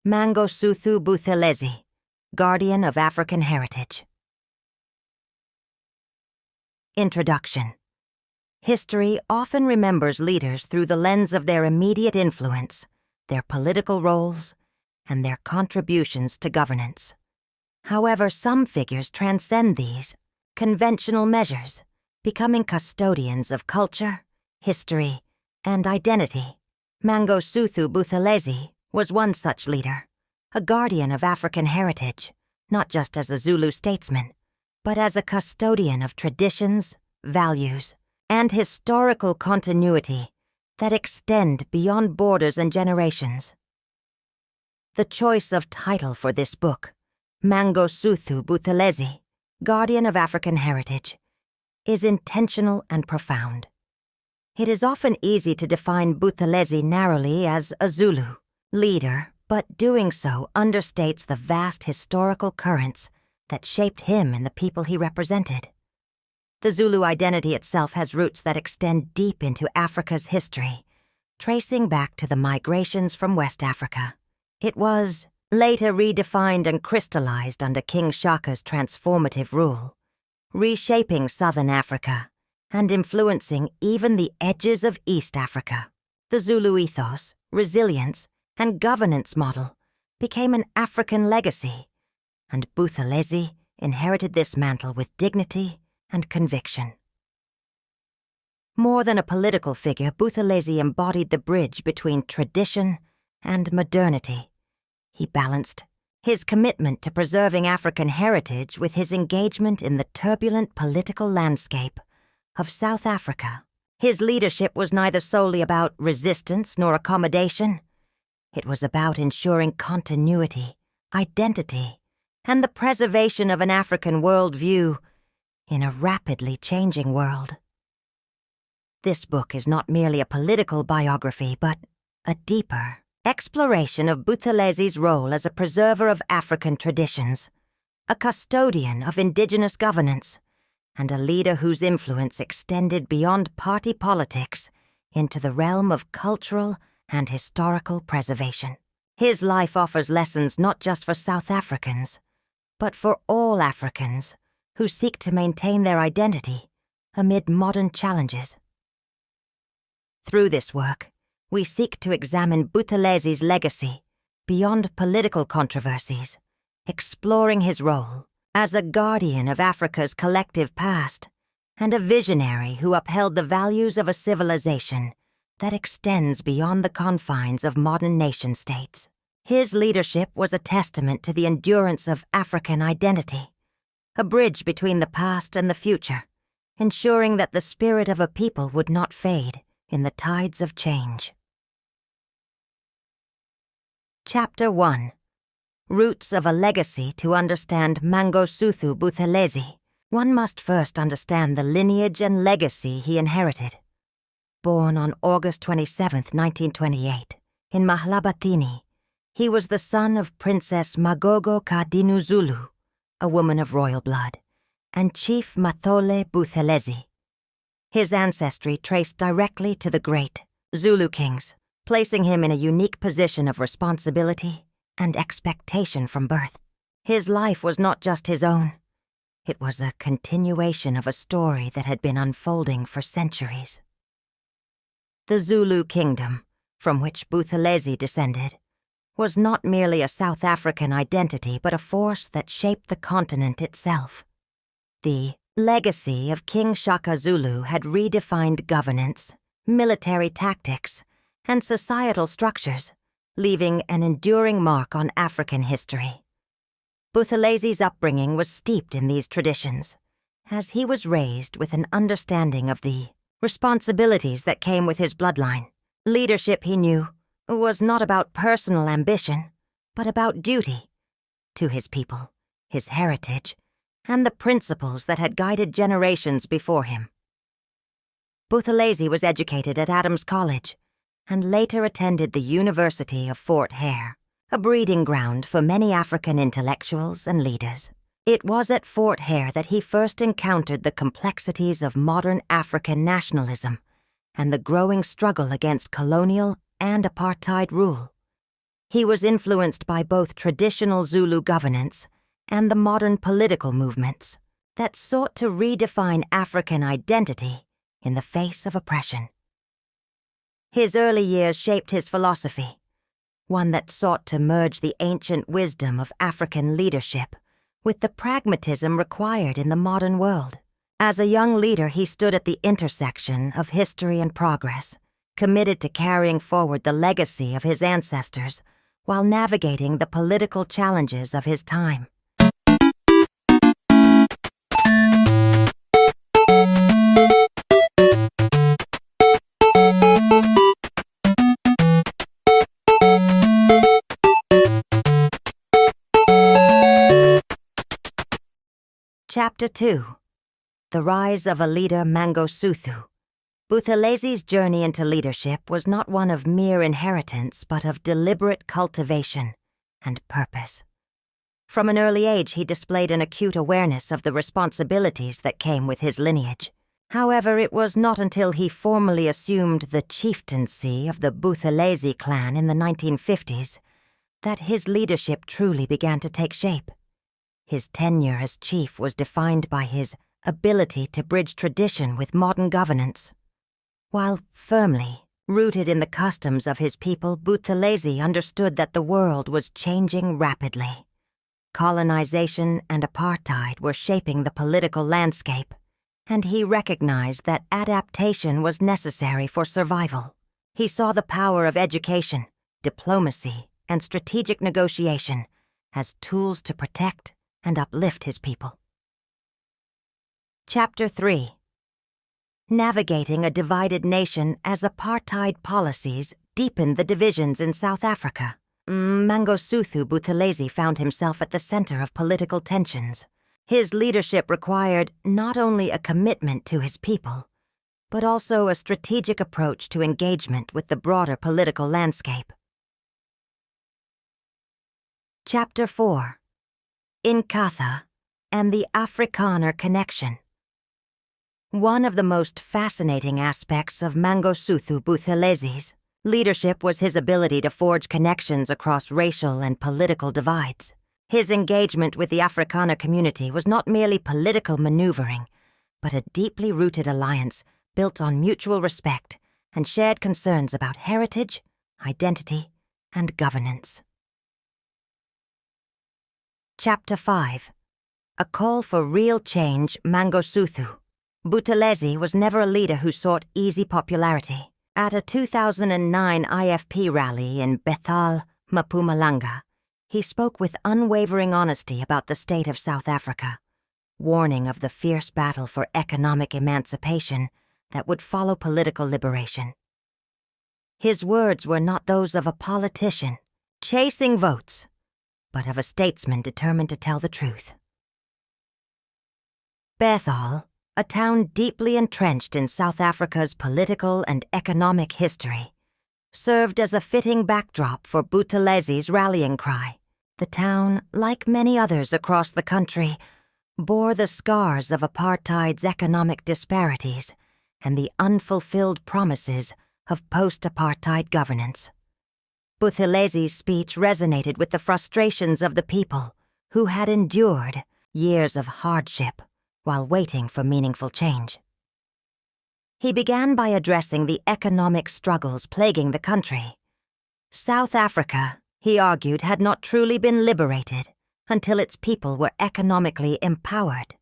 Mangosuthu Buthelezi, Guardian of African Heritage. Introduction. History often remembers leaders through the lens of their immediate influence, their political roles, and their contributions to governance. However, some figures transcend these conventional measures, becoming custodians of culture, history, and identity. Mangosuthu Buthelezi was one such leader, a guardian of African heritage, not just as a Zulu statesman, but as a custodian of traditions, values, and historical continuity that extend beyond borders and generations. The choice of title for this book, Mangosuthu Buthelezi, Guardian of African Heritage, is intentional and profound. It is often easy to define Buthelezi narrowly as a Zulu leader, but doing so understates the vast historical currents that shaped him and the people he represented. The Zulu identity itself has roots that extend deep into Africa's history, tracing back to the migrations from West Africa. It was later redefined and crystallized under King Shaka's transformative rule, reshaping Southern Africa and influencing even the edges of East Africa. The Zulu ethos, resilience, and governance model became an African legacy, and Buthelezi inherited this mantle with dignity and conviction. More than a political figure, Buthelezi embodied the bridge between tradition and modernity. He balanced his commitment to preserving African heritage with his engagement in the turbulent political landscape of South Africa. His leadership was neither solely about resistance nor accommodation. It was about ensuring continuity, identity, and the preservation of an African worldview in a rapidly changing world. This book is not merely a political biography, but a deeper exploration of Buthelezi's role as a preserver of African traditions, a custodian of indigenous governance, and a leader whose influence extended beyond party politics into the realm of cultural and historical preservation. His life offers lessons not just for South Africans, but for all Africans who seek to maintain their identity amid modern challenges. Through this work, we seek to examine Buthelezi's legacy beyond political controversies, exploring his role as a guardian of Africa's collective past and a visionary who upheld the values of a civilization that extends beyond the confines of modern nation-states. His leadership was a testament to the endurance of African identity, a bridge between the past and the future, ensuring that the spirit of a people would not fade in the tides of change. Chapter 1. Roots of a Legacy. To understand Mangosuthu Buthelezi, one must first understand the lineage and legacy he inherited. Born on August 27, 1928, in Mahlabathini, he was the son of Princess Magogo Kadinu Zulu, a woman of royal blood, and Chief Mathole Buthelezi. His ancestry traced directly to the great Zulu kings, placing him in a unique position of responsibility and expectation from birth. His life was not just his own. It was a continuation of a story that had been unfolding for centuries. The Zulu kingdom, from which Buthelezi descended, was not merely a South African identity but a force that shaped the continent itself. The legacy of King Shaka Zulu had redefined governance, military tactics, and societal structures, leaving an enduring mark on African history. Buthelezi's upbringing was steeped in these traditions, as he was raised with an understanding of the responsibilities that came with his bloodline. Leadership, he knew, was not about personal ambition, but about duty to his people, his heritage, and the principles that had guided generations before him. Buthelezi was educated at Adams College and later attended the University of Fort Hare, a breeding ground for many African intellectuals and leaders. It was at Fort Hare that he first encountered the complexities of modern African nationalism and the growing struggle against colonial and apartheid rule. He was influenced by both traditional Zulu governance and the modern political movements that sought to redefine African identity in the face of oppression. His early years shaped his philosophy, one that sought to merge the ancient wisdom of African leadership with the pragmatism required in the modern world. As a young leader, he stood at the intersection of history and progress, committed to carrying forward the legacy of his ancestors while navigating the political challenges of his time. Chapter 2. The Rise of a Leader Mangosuthu. Buthelezi's journey into leadership was not one of mere inheritance, but of deliberate cultivation and purpose. From an early age, he displayed an acute awareness of the responsibilities that came with his lineage. However, it was not until he formally assumed the chieftaincy of the Buthelezi clan in the 1950s that his leadership truly began to take shape. His tenure as chief was defined by his ability to bridge tradition with modern governance. While firmly rooted in the customs of his people, Buthelezi understood that the world was changing rapidly. Colonization and apartheid were shaping the political landscape, and he recognized that adaptation was necessary for survival. He saw the power of education, diplomacy, and strategic negotiation as tools to protect and uplift his people. Chapter 3. Navigating a divided nation as apartheid policies deepened the divisions in South Africa. Mangosuthu Buthelezi found himself at the center of political tensions. His leadership required not only a commitment to his people, but also a strategic approach to engagement with the broader political landscape. Chapter 4. Inkatha and the Afrikaner connection. One of the most fascinating aspects of Mangosuthu Buthelezi's leadership was his ability to forge connections across racial and political divides. His engagement with the Afrikaner community was not merely political maneuvering, but a deeply rooted alliance built on mutual respect and shared concerns about heritage, identity, and governance. Chapter 5. A Call for Real Change, Mangosuthu. Buthelezi was never a leader who sought easy popularity. At a 2009 IFP rally in Bethal, Mpumalanga, he spoke with unwavering honesty about the state of South Africa, warning of the fierce battle for economic emancipation that would follow political liberation. His words were not those of a politician chasing votes, but of a statesman determined to tell the truth. Bethal, a town deeply entrenched in South Africa's political and economic history, served as a fitting backdrop for Buthelezi's rallying cry. The town, like many others across the country, bore the scars of apartheid's economic disparities and the unfulfilled promises of post-apartheid governance. Buthelezi's speech resonated with the frustrations of the people who had endured years of hardship while waiting for meaningful change. He began by addressing the economic struggles plaguing the country. South Africa, he argued, had not truly been liberated until its people were economically empowered.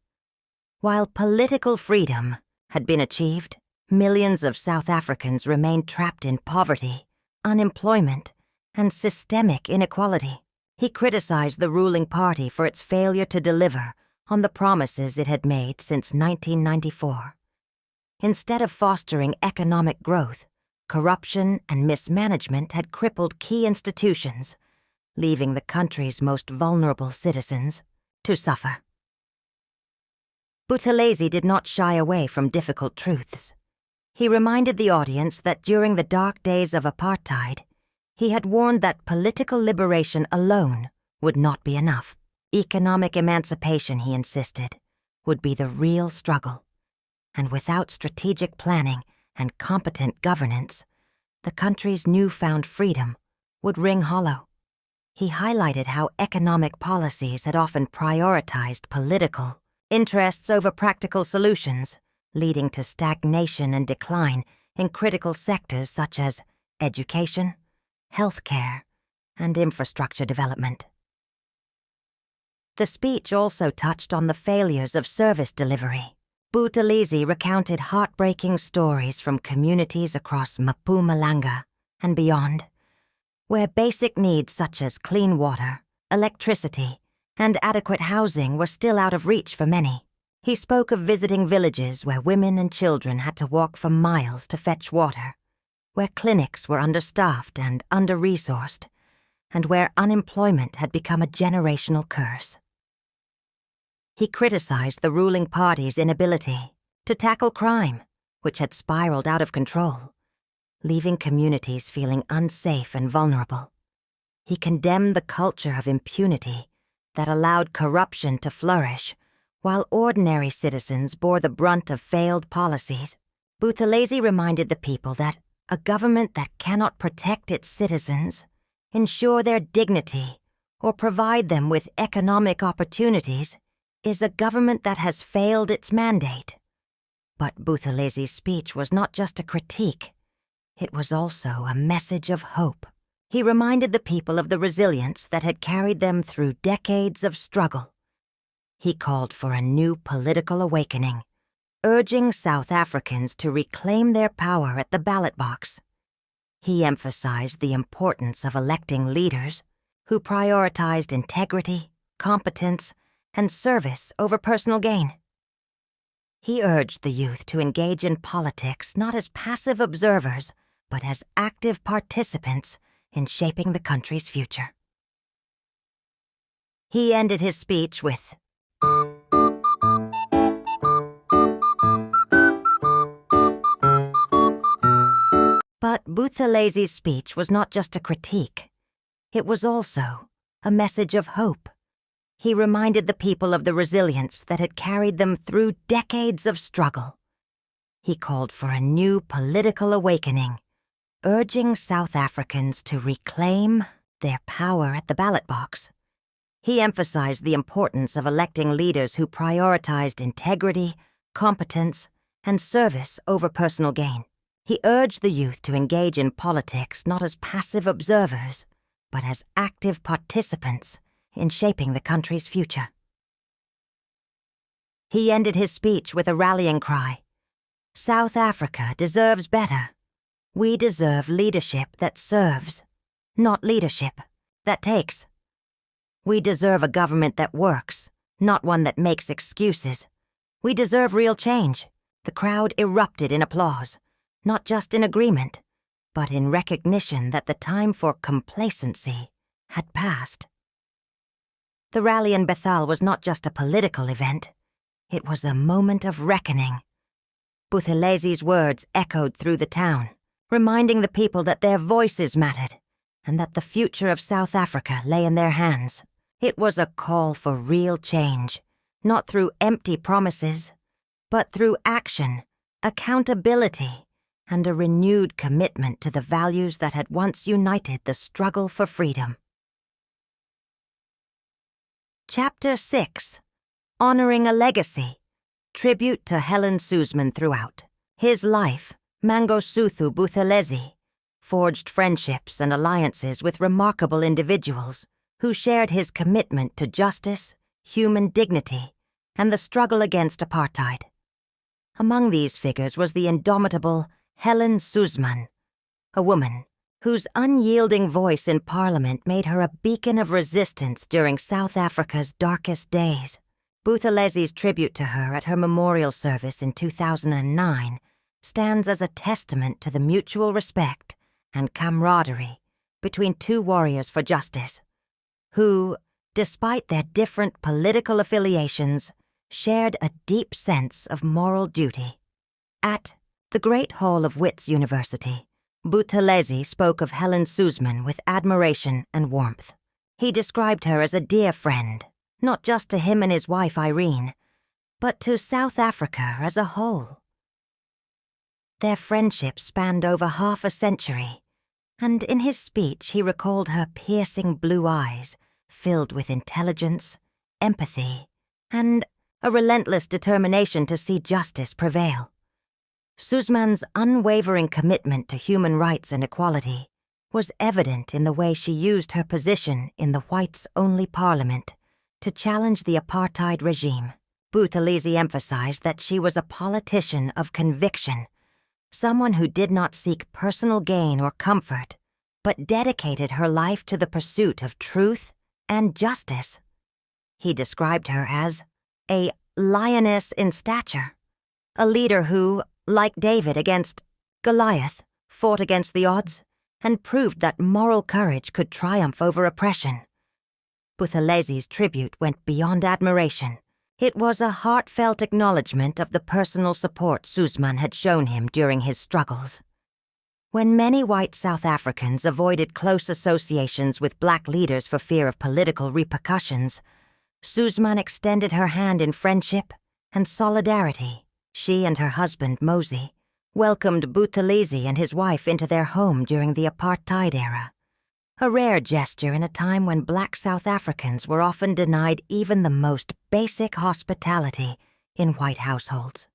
While political freedom had been achieved, millions of South Africans remained trapped in poverty, unemployment, and systemic inequality. He criticized the ruling party for its failure to deliver on the promises it had made since 1994. Instead of fostering economic growth, corruption and mismanagement had crippled key institutions, leaving the country's most vulnerable citizens to suffer. Buthelezi did not shy away from difficult truths. He reminded the audience that during the dark days of apartheid, he had warned that political liberation alone would not be enough. Economic emancipation, he insisted, would be the real struggle. And without strategic planning and competent governance, the country's newfound freedom would ring hollow. He highlighted how economic policies had often prioritized political interests over practical solutions, leading to stagnation and decline in critical sectors such as education, healthcare, and infrastructure development. The speech also touched on the failures of service delivery. Buthelezi recounted heartbreaking stories from communities across Mpumalanga and beyond, where basic needs such as clean water, electricity, and adequate housing were still out of reach for many. He spoke of visiting villages where women and children had to walk for miles to fetch water, where clinics were understaffed and under-resourced, and where unemployment had become a generational curse. He criticized the ruling party's inability to tackle crime, which had spiraled out of control, leaving communities feeling unsafe and vulnerable. He condemned the culture of impunity that allowed corruption to flourish, while ordinary citizens bore the brunt of failed policies. Buthelezi reminded the people that a government that cannot protect its citizens, ensure their dignity, or provide them with economic opportunities is a government that has failed its mandate. But Buthelezi's speech was not just a critique. It was also a message of hope. He reminded the people of the resilience that had carried them through decades of struggle. He called for a new political awakening, urging South Africans to reclaim their power at the ballot box. He emphasized the importance of electing leaders who prioritized integrity, competence, and service over personal gain. He urged the youth to engage in politics not as passive observers, but as active participants in shaping the country's future. He ended his speech with, But Buthelezi's speech was not just a critique. It was also a message of hope. He reminded the people of the resilience that had carried them through decades of struggle. He called for a new political awakening, urging South Africans to reclaim their power at the ballot box. He emphasized the importance of electing leaders who prioritized integrity, competence, and service over personal gain. He urged the youth to engage in politics not as passive observers, but as active participants in shaping the country's future. He ended his speech with a rallying cry. South Africa deserves better. We deserve leadership that serves, not leadership that takes. We deserve a government that works, not one that makes excuses. We deserve real change. The crowd erupted in applause, not just in agreement, but in recognition that the time for complacency had passed. The rally in Bethal was not just a political event. It was a moment of reckoning. Buthelezi's words echoed through the town, reminding the people that their voices mattered and that the future of South Africa lay in their hands. It was a call for real change, not through empty promises, but through action, accountability, and a renewed commitment to the values that had once united the struggle for freedom. Chapter 6. Honoring a Legacy. Tribute to Helen Suzman throughout. His life, Mangosuthu Buthelezi, forged friendships and alliances with remarkable individuals who shared his commitment to justice, human dignity, and the struggle against apartheid. Among these figures was the indomitable Helen Suzman, a woman whose unyielding voice in Parliament made her a beacon of resistance during South Africa's darkest days. Buthelezi's tribute to her at her memorial service in 2009 stands as a testament to the mutual respect and camaraderie between two warriors for justice, who, despite their different political affiliations, shared a deep sense of moral duty. At the Great Hall of Wits University, Buthelezi spoke of Helen Suzman with admiration and warmth. He described her as a dear friend, not just to him and his wife Irene, but to South Africa as a whole. Their friendship spanned over half a century, and in his speech he recalled her piercing blue eyes, filled with intelligence, empathy, and a relentless determination to see justice prevail. Suzman's unwavering commitment to human rights and equality was evident in the way she used her position in the whites-only parliament to challenge the apartheid regime. Buthelezi emphasized that she was a politician of conviction, someone who did not seek personal gain or comfort, but dedicated her life to the pursuit of truth and justice. He described her as a lioness in stature, a leader who, like David against Goliath, fought against the odds and proved that moral courage could triumph over oppression. Buthelezi's tribute went beyond admiration. It was a heartfelt acknowledgement of the personal support Suzman had shown him during his struggles. When many white South Africans avoided close associations with black leaders for fear of political repercussions, Suzman extended her hand in friendship and solidarity. She and her husband, Mosey, welcomed Buthelezi and his wife into their home during the apartheid era, a rare gesture in a time when black South Africans were often denied even the most basic hospitality in white households.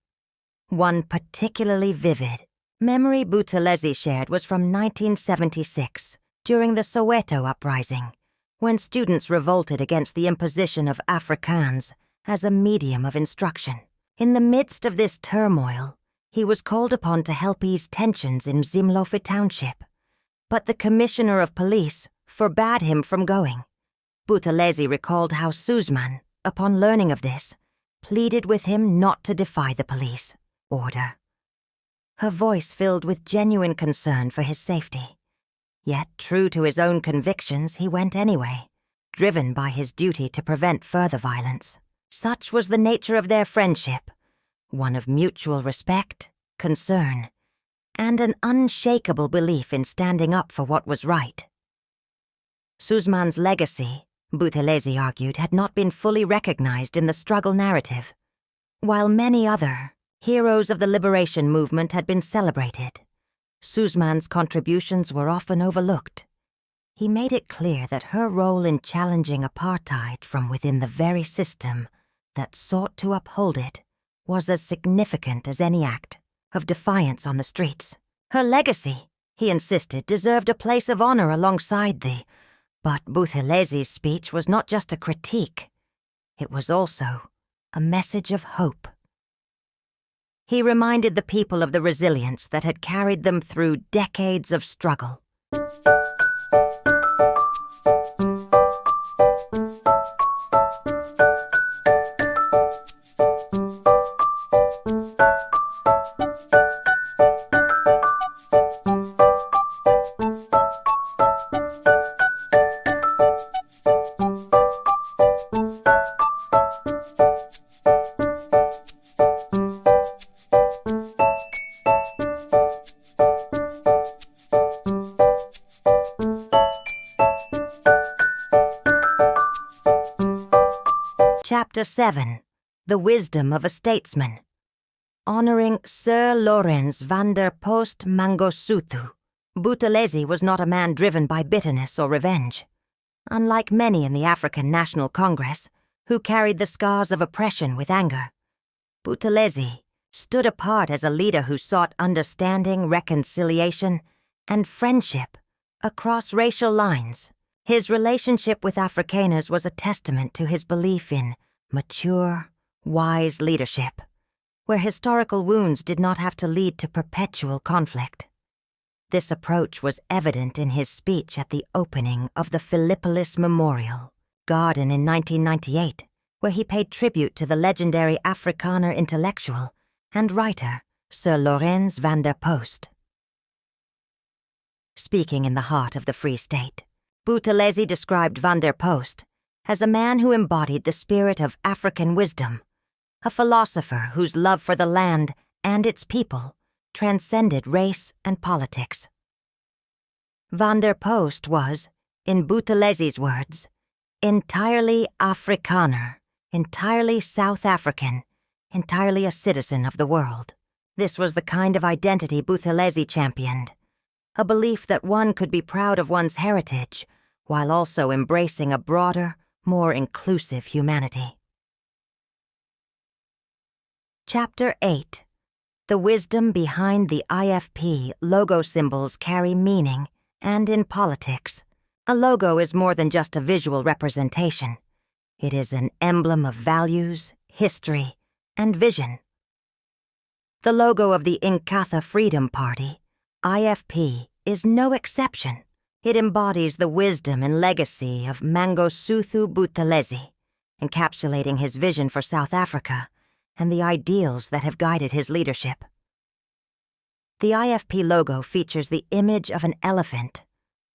One particularly vivid memory Buthelezi shared was from 1976, during the Soweto uprising, when students revolted against the imposition of Afrikaans as a medium of instruction. In the midst of this turmoil, he was called upon to help ease tensions in Zimlofe Township, but the commissioner of police forbade him from going. Buthelezi recalled how Suzman, upon learning of this, pleaded with him not to defy the police order. Her voice filled with genuine concern for his safety. Yet, true to his own convictions, he went anyway, driven by his duty to prevent further violence. Such was the nature of their friendship, one of mutual respect, concern, and an unshakable belief in standing up for what was right. Suzman's legacy, Buthelezi argued, had not been fully recognized in the struggle narrative. While many other heroes of the liberation movement had been celebrated, Suzman's contributions were often overlooked. He made it clear that her role in challenging apartheid from within the very system that sought to uphold it was as significant as any act of defiance on the streets. Her legacy, he insisted, deserved a place of honor alongside thee, but Buthelezi's speech was not just a critique. It was also a message of hope. He reminded the people of the resilience that had carried them through decades of struggle. Chapter 7. The Wisdom of a Statesman. Honoring Sir Lawrence van der Post Mangosuthu, Buthelezi was not a man driven by bitterness or revenge. Unlike many in the African National Congress, who carried the scars of oppression with anger, Buthelezi stood apart as a leader who sought understanding, reconciliation, and friendship across racial lines. His relationship with Afrikaners was a testament to his belief in mature, wise leadership, where historical wounds did not have to lead to perpetual conflict. This approach was evident in his speech at the opening of the Philippolis Memorial Garden in 1998, where he paid tribute to the legendary Afrikaner intellectual and writer Sir Lawrence van der Post. Speaking in the heart of the Free State, Buthelezi described van der Post as a man who embodied the spirit of African wisdom, a philosopher whose love for the land and its people transcended race and politics. Van der Post was, in Buthelezi's words, entirely Afrikaner, entirely South African, entirely a citizen of the world. This was the kind of identity Buthelezi championed, a belief that one could be proud of one's heritage while also embracing a broader, more inclusive humanity. Chapter 8. The wisdom behind the IFP logo symbols carry meaning, and in politics, a logo is more than just a visual representation. It is an emblem of values, history, and vision. The logo of the Inkatha Freedom Party, IFP, is no exception. It embodies the wisdom and legacy of Mangosuthu Buthelezi, encapsulating his vision for South Africa and the ideals that have guided his leadership. The IFP logo features the image of an elephant,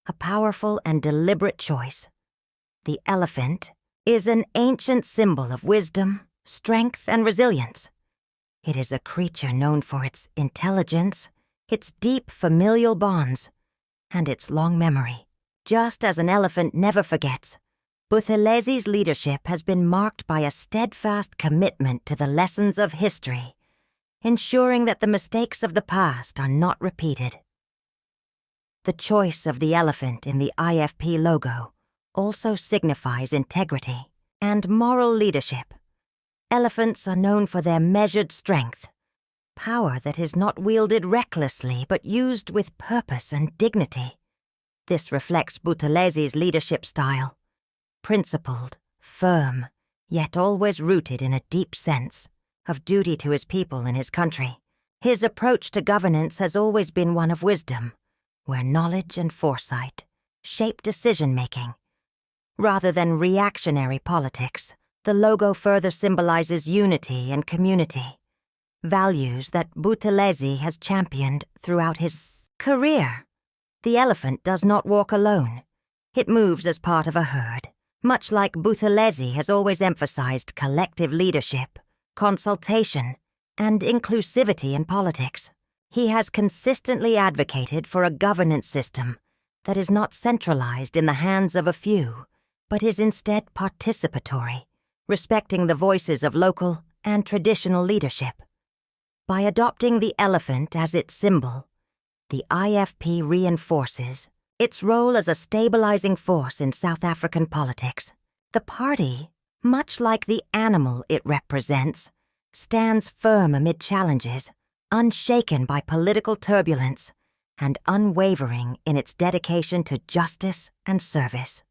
a powerful and deliberate choice. The elephant is an ancient symbol of wisdom, strength, and resilience. It is a creature known for its intelligence, its deep familial bonds, and its long memory. Just as an elephant never forgets, Buthelezi's leadership has been marked by a steadfast commitment to the lessons of history, ensuring that the mistakes of the past are not repeated. The choice of the elephant in the IFP logo also signifies integrity and moral leadership. Elephants are known for their measured strength, power that is not wielded recklessly but used with purpose and dignity. This reflects Buthelezi's leadership style, principled, firm, yet always rooted in a deep sense of duty to his people and his country. His approach to governance has always been one of wisdom, where knowledge and foresight shape decision-making. Rather than reactionary politics, the logo further symbolizes unity and community, values that Buthelezi has championed throughout his career. The elephant does not walk alone. It moves as part of a herd. Much like Buthelezi has always emphasized collective leadership, consultation, and inclusivity in politics, he has consistently advocated for a governance system that is not centralized in the hands of a few, but is instead participatory, respecting the voices of local and traditional leadership. By adopting the elephant as its symbol, the IFP reinforces its role as a stabilizing force in South African politics. The party, much like the animal it represents, stands firm amid challenges, unshaken by political turbulence, and unwavering in its dedication to justice and service.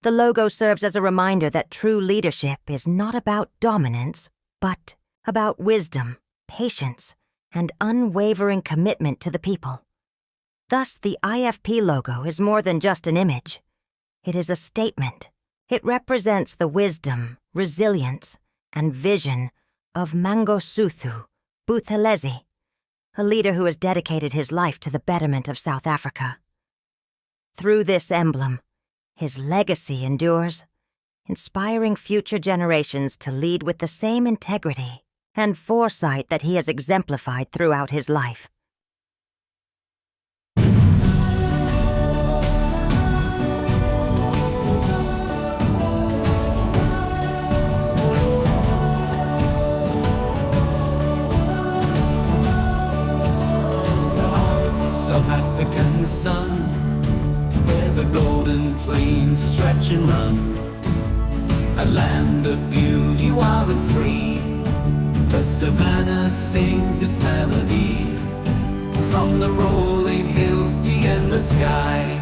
The logo serves as a reminder that true leadership is not about dominance, but about wisdom, patience, and unwavering commitment to the people. Thus, the IFP logo is more than just an image. It is a statement. It represents the wisdom, resilience, and vision of Mangosuthu Buthelezi, a leader who has dedicated his life to the betterment of South Africa. Through this emblem, his legacy endures, inspiring future generations to lead with the same integrity and foresight that he has exemplified throughout his life. South African sun, where the golden plains stretch and run, a land of beauty wild and free. The savannah sings its melody, from the rolling hills to the endless sky.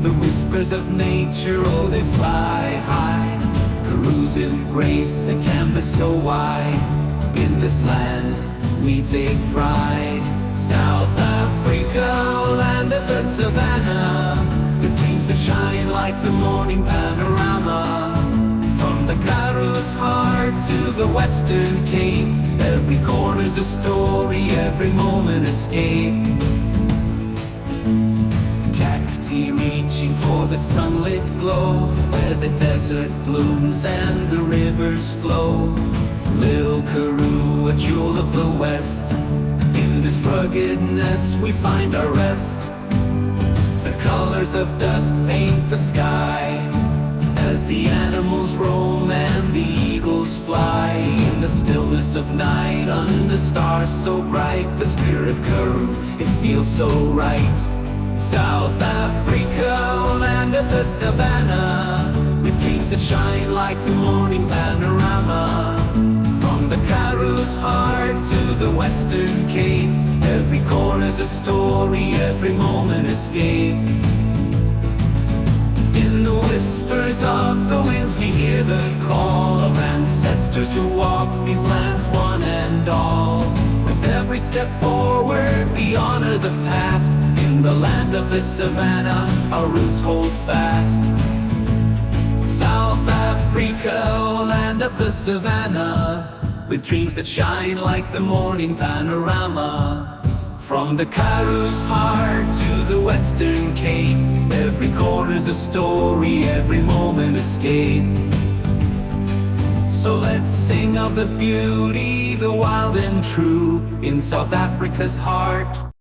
The whispers of nature, oh, they fly high. Peru's embrace a canvas so wide. In this land we take pride. South Africa, land of the savannah, with dreams that shine like the morning panorama. From the Karoo's heart to the Western Cape, every corner's a story, every moment escape. Cacti reaching for the sunlit glow, where the desert blooms and the rivers flow. Lil Karoo, a jewel of the West. In this ruggedness we find our rest. The colors of dusk paint the sky, as the animals roam and the eagles fly. In the stillness of night, under stars so bright, the spirit of Karoo, it feels so right. South Africa, land of the savannah, with dreams that shine like the morning panorama. From the Karoo's heart to the Western Cape, every corner's a story, every moment escape. In the whispers of the winds we hear the call of ancestors who walk these lands one and all. With every step forward we honor the past. In the land of the savannah our roots hold fast. South Africa, land of the savannah, with dreams that shine like the morning panorama. From the Karoo's heart to the Western Cape, every corner's a story, every moment escape. So let's sing of the beauty, the wild and true, in South Africa's heart.